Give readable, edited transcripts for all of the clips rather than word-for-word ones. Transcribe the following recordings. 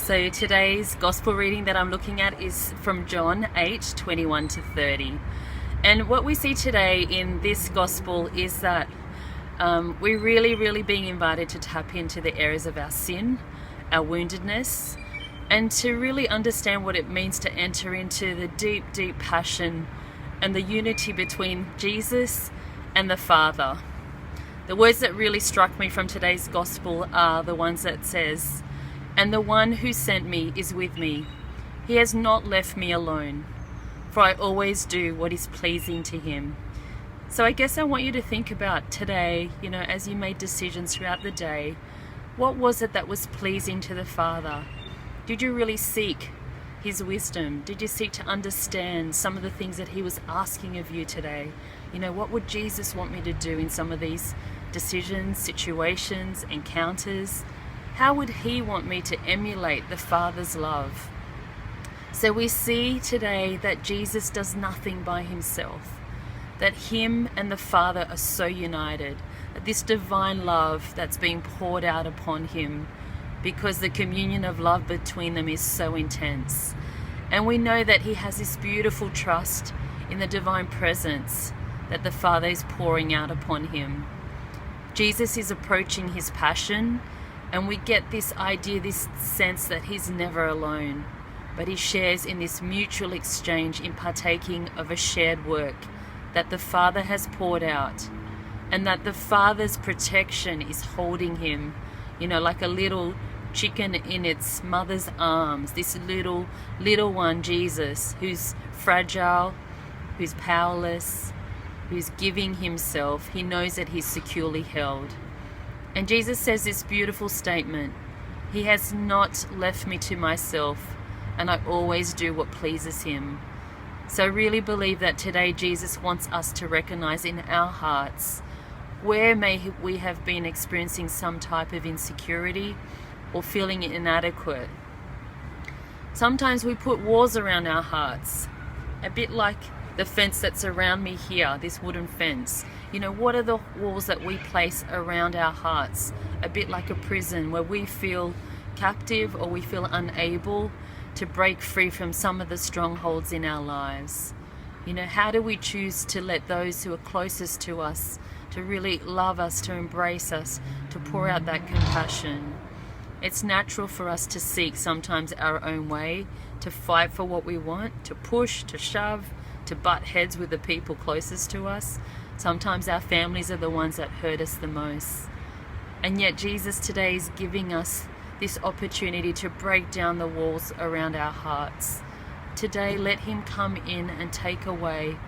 So today's gospel reading that I'm looking at is from John 8:21 to 30. And what we see today in this gospel is that we're really being invited to tap into the areas of our sin, our woundedness, and to really understand what it means to enter into the deep passion and the unity between Jesus and the Father. The words that really struck me from today's gospel are the ones that says, "And the one who sent me is with me. He has not left me alone, for I always do what is pleasing to him." So I guess I want you to think about today, as you made decisions throughout the day, what was it that was pleasing to the Father? Did you really seek his wisdom? Did you seek to understand some of the things that he was asking of you today? What would Jesus want me to do in some of these decisions, situations, encounters? How would he want me to emulate the Father's love? So we see today that Jesus does nothing by himself, that him and the Father are so united, that this divine love that's being poured out upon him, because the communion of love between them is so intense. And we know that he has this beautiful trust in the divine presence that the Father is pouring out upon him. Jesus is approaching his passion, and we get this idea, this sense that he's never alone, but he shares in this mutual exchange in partaking of a shared work that the Father has poured out, and that the Father's protection is holding him, like a little chicken in its mother's arms, this little one, Jesus, who's fragile, who's powerless, who's giving himself. He knows that he's securely held. And Jesus says this beautiful statement, "He has not left me to myself, and I always do what pleases him." So I really believe that today Jesus wants us to recognize in our hearts where may we have been experiencing some type of insecurity or feeling inadequate. Sometimes we put walls around our hearts, a bit like the fence that's around me here, this wooden fence. What are the walls that we place around our hearts? A bit like a prison where we feel captive or we feel unable to break free from some of the strongholds in our lives. How do we choose to let those who are closest to us to really love us, to embrace us, to pour out that compassion? It's natural for us to seek sometimes our own way, to fight for what we want, to push, to shove, to butt heads with the people closest to us. Sometimes our families are the ones that hurt us the most. And yet Jesus today is giving us this opportunity to break down the walls around our hearts. Today, let him come in and take away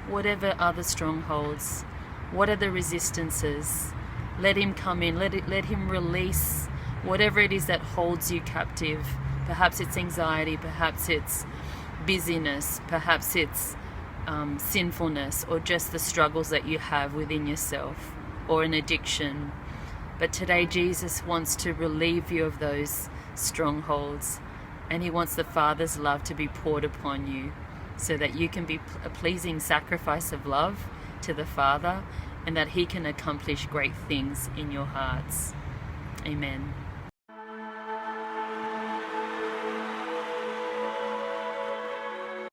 whatever other strongholds, what are the resistances. Let him come in, let him release whatever it is that holds you captive. Perhaps it's anxiety, perhaps it's busyness, perhaps it's sinfulness, or just the struggles that you have within yourself, or an addiction. But today Jesus wants to relieve you of those strongholds, and he wants the Father's love to be poured upon you so that you can be a pleasing sacrifice of love to the Father, and that he can accomplish great things in your hearts. Amen.